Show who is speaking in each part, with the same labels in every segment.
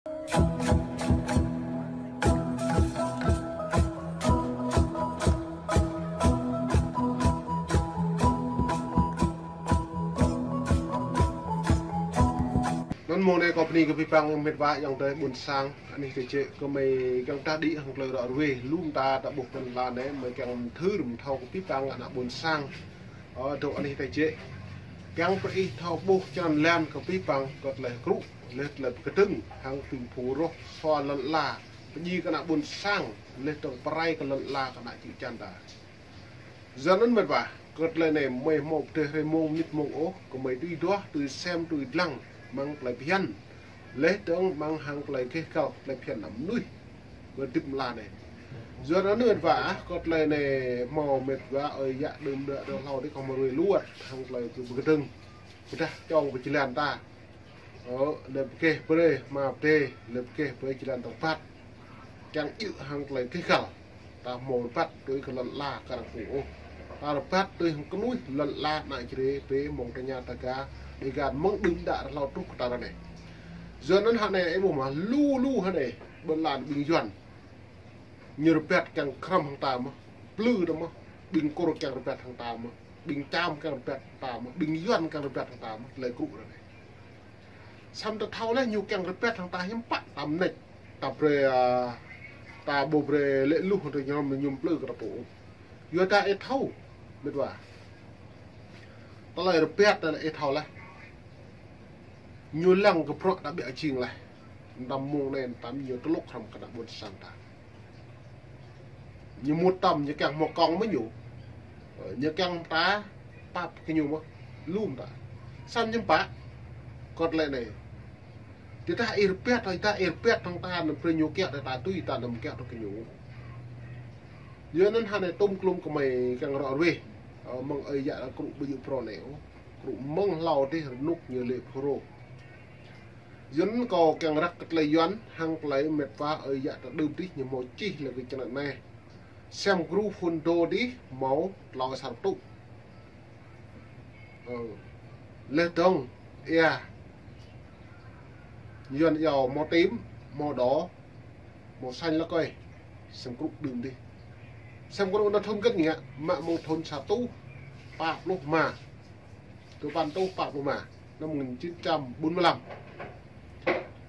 Speaker 1: môn này company cái pang mệt vãi dòng tới buồn sang anh ấy thì chế có mấy càng ta đi hàng lời đó về luôn ta đã buộc mình là đấy mấy càng thứ đùm thâu cái pang là buồn sang ở chỗ anh ấy thì chế càng phải thâu buộc cho anh lên cái pang còn lại cũ lên là cái trứng hàng phình phù rô xoa lợn là cái gì cái nào buồn sang lên trong prai cái lợn là cái nào chịu chăn ta giờ nó mệt vãi còn lại này mấy một thời mông nít mông ố có mấy đi đó từ xem từ lăng mang lại phiền lấy tướng mang hàng lại cái cầu lại phiền nằm nuôi vừa tìm là này giờ nó mệt vả còn lại này màu mệt vả ở dạ đừng đợi đâu lâu đấy còn một người luôn hàng lại từ cái từng người ta trong cái chỉ làm ta ở lập kê bơi mà tê lập kê với chỉ làm tổng phát chẳng chịu hàng lại cái cầu ta màu phát tới cái lần la cả phủ ta lập phát tới cái núi lần la lại chỉ để với một cái nhà ta cả để gạt mong đừng đã lao trúc ta ra này giờ nó hạn này em bảo mà lu hạn này bên làn bình chuẩn như pet càng khăm hàng tàm blue đó mà bình cô càng pet hàng tàm bình cham càng pet tàm bình chuẩn càng pet hàng tàm lấy cụ rồi này xong ta thâu lấy nhiều càng pet hàng tàm hiếm bắt tầm này tập về ta bộ về lệ lu rồi nhau mình nhung blue cái bộ giờ ta ấy thâu biếtว่าta lại pet ta lại thâu lại nhiều lần cái pro đã bị chìm lại nằm muông lên tắm nhiều cái lúc không cả buồn sang ta như một tầm như càng một con mới nhủ như càng tá pap cái nhiều mà luôn ta xăm nhưng bả còn lại này thì ta irpet thằng ta nằm pre nhiều kẹt ta tui ta nằm kẹt cái nhiều giờ nên hai này tôm klum của mày càng rõ về mong ấy dạ là cũng bây giờ pro nẻo cũng mong lau đi nút như lệ pro dẫn có càng rắc cái lấy doán hàng lấy mệt phá ở dạ ta đơm tí như một chi là cái chân này xem group phun đô đi máu lo sản tụ lên tông yeah dần dầu màu tím màu đỏ màu xanh là coi xem group đơm đi xem group nó thông kết nhỉ mà một thôn xà tu bạc lúc mà từ ban tu bạc lúc mà năm 1945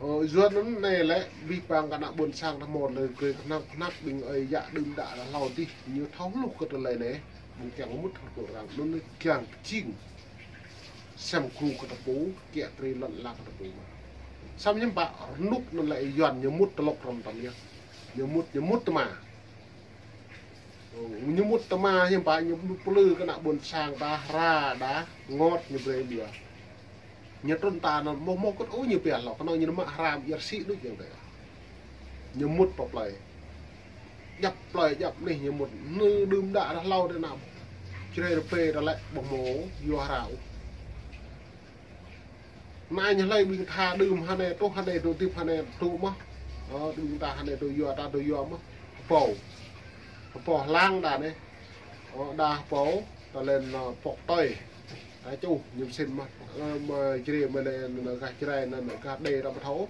Speaker 1: dưa nó này lại vì bằng cả nặng buồn sang thằng một lời cười nặng bình ấy dạ đừng đã là lâu đi như tháo lục cái lời này mình chẳng mất của rằng nó càng chinh xem cù cái bố kẹt rồi lận lạc cái bố mà xong nhưng bạn nút nó lại dọn như mút lộc rầm tầm nhá như mút mà như mút mà nhưng bạn như lư cái nặng buồn sang ta ra đá ngọt như vậy bìa như trôn ta nó mô cốt ố như biển lọc nó như nó mạ ram yết sĩ đúng như vậy như mút bọc lại dập này như một nư đơm đã đã lâu để nào chơi được phê đó lại bọc mố vô rào mai như lấy mình tha đơm hai này tốt hai này đồ tiếp hai này tụ mà đừng ta hai này đồ vô mà phổ lang đà này đà phổ ta lên phọc tây ai chú nhưng xin mà chỉ mà lên cái chơi này là cái đề ra một thấu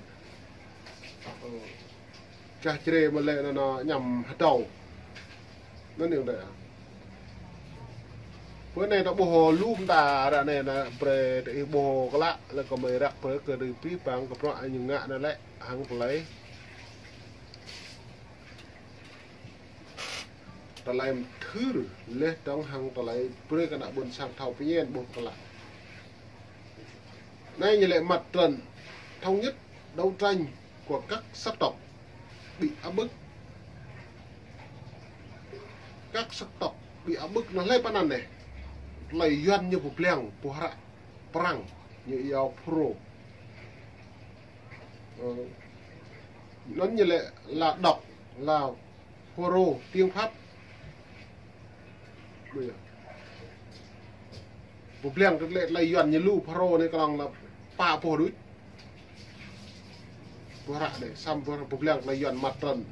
Speaker 1: cái chơi mà lên nó nhầm hạt đầu nó nhiều đấy bữa nay nó bồ lùm ta ra này là về để bồ cái lạ là có mấy đặc với cái đời phí bằng cái loại những ngạ này lại hàng lấy ta lại thứ lên trong hàng ta lại bơi cái nào buồn sang thầu phía nhiên buồn cái lạ nay như lại mặt trận thống nhất đấu tranh của các sắc tộc bị áp bức nó lấy ban này lấy doan như một leng puhara perang như yêu pro nó như là đọc là pro tiếng Pháp bây giờ một leng cái lệ lấy doan như lu pro này còn là pa po đuôi puhara để xăm một leng lấy doan mặt trận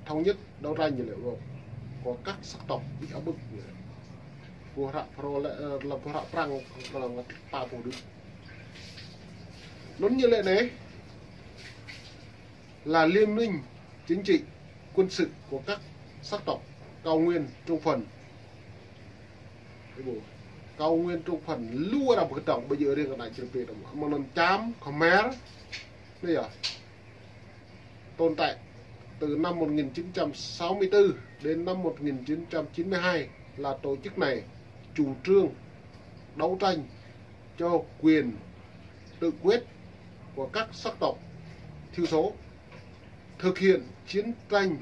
Speaker 1: thống nhất đấu tranh như liệu có các sắc tộc bị áp bức puhara pro là puhara perang còn là pa po đuôi nó như lệ này là liên minh chính trị, quân sự của các sắc tộc cao nguyên Trung Phần. Cao nguyên Trung Phần lúa là một cái tổng bây giờ đây là đại trường Việt mà nó chám Khmer bây giờ tồn tại từ năm 1964 đến năm 1992 là tổ chức này chủ trương đấu tranh cho quyền tự quyết của các sắc tộc thiểu số, thực hiện chiến tranh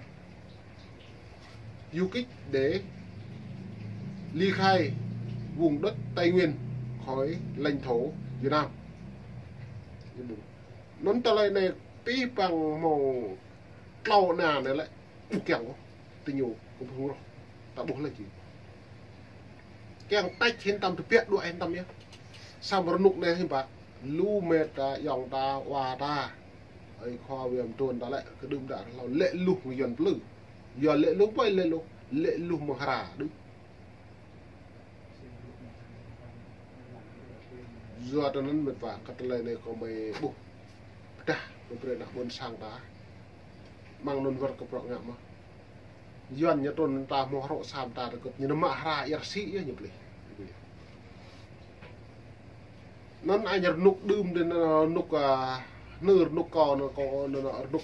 Speaker 1: du kích để ly khai vùng đất Tây Nguyên khỏi lãnh thổ Việt Nam. Nón ta lại này tí bằng màu lau nà này lại kẹo tình nhiều cũng không đâu ta bố là gì kẹo tách trên tâm thực hiện đuổi em tâm nhé sao mà nục này thì bạn lu mệt dòng ta hòa ta ấy khoa viêm tuần ta lại cái đừng đã là lệ lục người dần lử giờ lệ lục vậy lệ lục mà hà đúng giờ tao nên mệt vả cái lời này có mày bục ta tôi đã buồn sang ta mang non vật cái program mà dần nhớ tuần ta mua rộ sam ta được như nó mạ ra irsi nhá nhập lì nó ai nhớ nục đơm đến nục nửa nục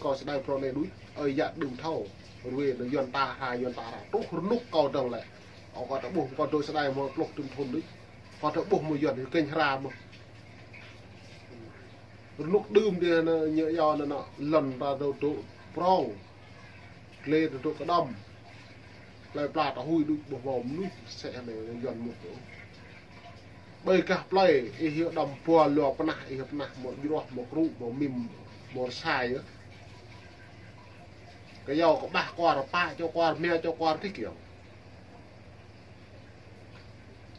Speaker 1: cò sẽ đai pro này đuối ơi dạ đừng thâu rồi nó dần ta ra tốt nục cò đồng lại họ có buộc con tôi sẽ đai một lục từng thôn đấy còn thợ buộc một dần thì kênh ra mà nục đơm thì nhớ do nó lần ta đầu tụ prong lên tụ cái đầm lại plạt ở hui đuôi bò bòm núi sẽ này dần một chỗ bây cả play hiệu đầm pua lọ pana hiệu pana một giọt một ru một mìm một xài á cái dầu có ba qua rồi pa cho qua mẹ cho qua thích kiểu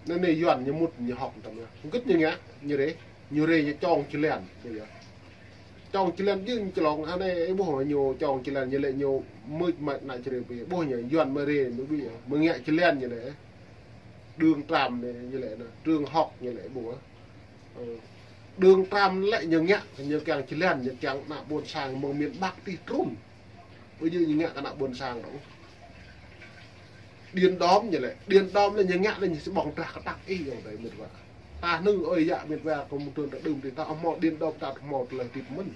Speaker 1: nên này dần như một như học tầm này không cứ như nhá như đấy như đây như tròn chỉ lẻn bây giờ tròn chỉ lẻn chứ chỉ lòng anh này bố hỏi nhiều tròn chỉ lẻn như lại nhiều mười mệt lại chỉ để bố nhảy dần mà đây mới bây giờ mới nghe chỉ lẻn như đấy đường tràm này như lệ này trường học như lệ bùa đường tràm lại như nhẹ như càng chỉ lên như càng nạ buồn sang mong miền bắc thì trốn bây giờ như nhẹ cả nạ buồn sang đó điên đóm như lệ điên đóm là như nhẹ là như sẽ bỏng ra cái tắc y ở đây một vợ ta nương ơi dạ miền về còn một trường đã đường thì ta mò điên đóm ta mò là thịt mình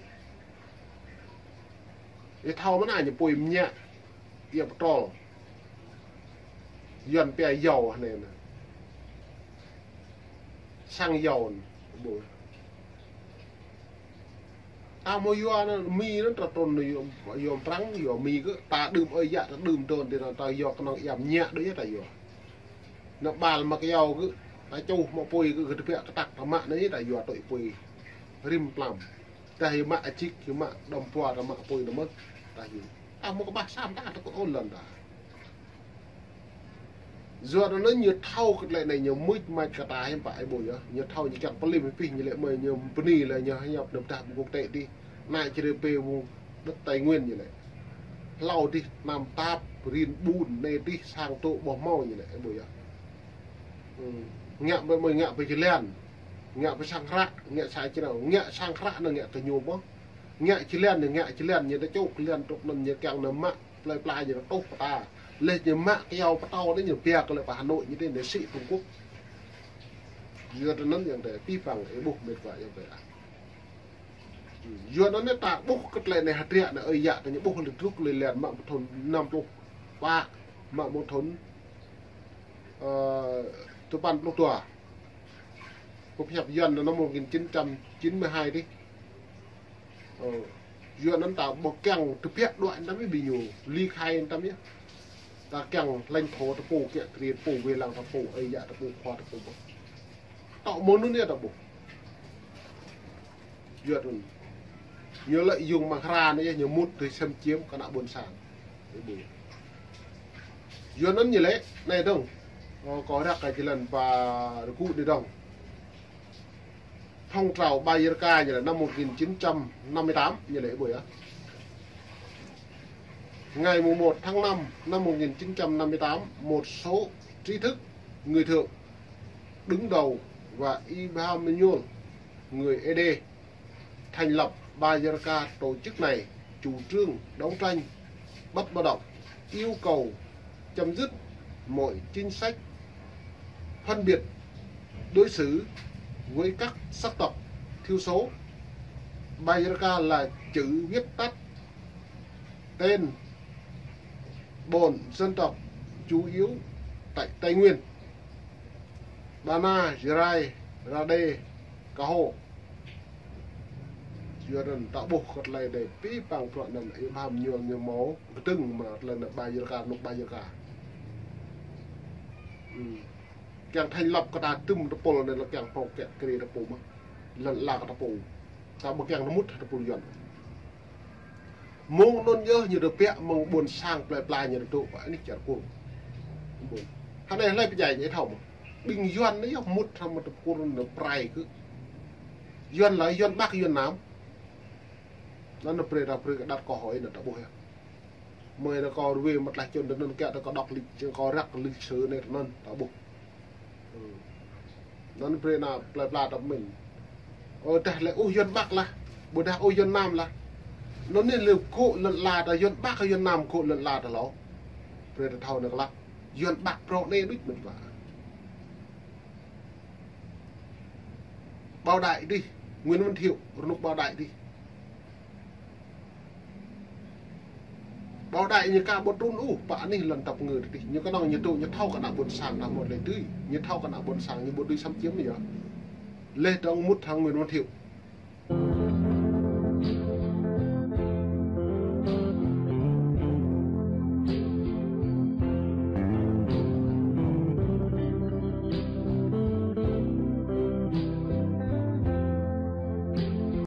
Speaker 1: cái thau nó này như bùi nhẹ tiệp to dần bè dầu này nè sang dầu bùi ta mua yo nó mi nó tròn này yom trắng yom mi cứ ta đơm ơi dạ nó đơm tròn thì nó ta yo nó giảm nhẹ đấy là yo nó bàn mà cái dầu cứ ta châu mà pui cứ thực hiện tắc nó mạ đấy là yo tội pui rim làm ta hiểu mạ chích hiểu mạ đồng phò là mạ pui nó mất ta hiểu ta mua có ba sam ta có ôn lần đã giờ nó nhiều thau cái lại này nhiều mít mai cả ta em phải bồi nhá nhiều thau như chẳng có lim pin như lệ mời nhiều pni là nhiều hay nhập đập đạp vùng tệ đi này chỉ được vùng đất Tây Nguyên như này lau đi làm táp rin bùn này đi sang tổ bỏ mau như này bồi nhá ngạ với mời ngạ với cái len ngạ với sang rạ ngạ sai chứ nào ngạ sang rạ là ngạ từ nhiều bó ngạ chỉ len thì ngạ chỉ len như nó chốt len trục nằm như càng nấm mạ play play như nó tốt của ta lên như mạ cái dầu bắt đầu đấy nhiều bia cái lại vào Hà Nội như thế để sĩ Trung Quốc giờ nó nhận để pi bằng cái bục mệt vậy như vậy giờ nó ta bục cái lại này hạt rẻ này ơi dạ thì những bục được rút lên lẹn mạng một thôn 5 chục ba mạng một thôn tôi ban lúc tuổi cuộc hiệp dân nó năm 1992 đi giờ nó tạo một keng thực hiện đoạn nó mới bị nhiều ly khai tâm nhé ta càng lãnh thổ ta phủ kiện tiền phủ về làng ta phủ ấy dạ ta phủ khoa ta phủ tạo món nước này ta phủ duyệt rồi nhớ lại dùng bằng ra nữa nhớ mút thì xâm chiếm cả nạ buồn sàn duyệt nó như thế này đâu có ra cái lần và cụ đi đâu phong trào Bayerka như là năm 1958 như lễ buổi á ngày 1 tháng 5 năm 1958, một số trí thức, người thượng, đứng đầu và Ibrahim người ED thành lập Bayerka. Tổ chức này chủ trương đấu tranh bất bạo động, yêu cầu chấm dứt mọi chính sách phân biệt đối xử với các sắc tộc thiểu số. Bayarka là chữ viết tắt tên 4 dân tộc chủ yếu tại Tây Nguyên: Bana, Jirai, Rade, Kaho. Chuyện tạo bộ khất lại để phí bằng đoạn nằm yếu hàm nhiều máu từng mà lần là Bayarka nộp Bayarka. Càng thành lập cái đà tùm tập bộ này là càng phong kẹt cái tập bộ mà lần là cái tập bộ ta một càng nó mút tập bộ dần mong non nhớ như được vẽ mong buồn sang play như được tụ vậy này chả cuồng hắn này lấy bây giờ vậy thòng bình doan đấy học mút tham một tập cuồng nó prai cứ doan là doan bắc doan nám nó đặt câu hỏi là tập bộ mời nó có về mặt lại chân nó kẹt nó có đọc lịch chứ có rắc lịch sử này nó tập bộ nó pre na play tập mìnhแต่lại ô dân bắc là bữa nay ô dân nam là nó nên liều cộ lợn là dân bắc hay dân nam cộ lợn là đó nó pre thâu được là dân bắc pro này biết mình và bao đại đi Nguyễn Văn Thiệu lúc bao đại đi bao đại như ca bột run bạn này lần tập người đi như cái nào như tụ như thâu cả nào bột sàng là một lời tươi như thâu cả nào bột sàng như bột đi xăm chiếm gì đó lên trong mút thằng Nguyễn Văn Thiệu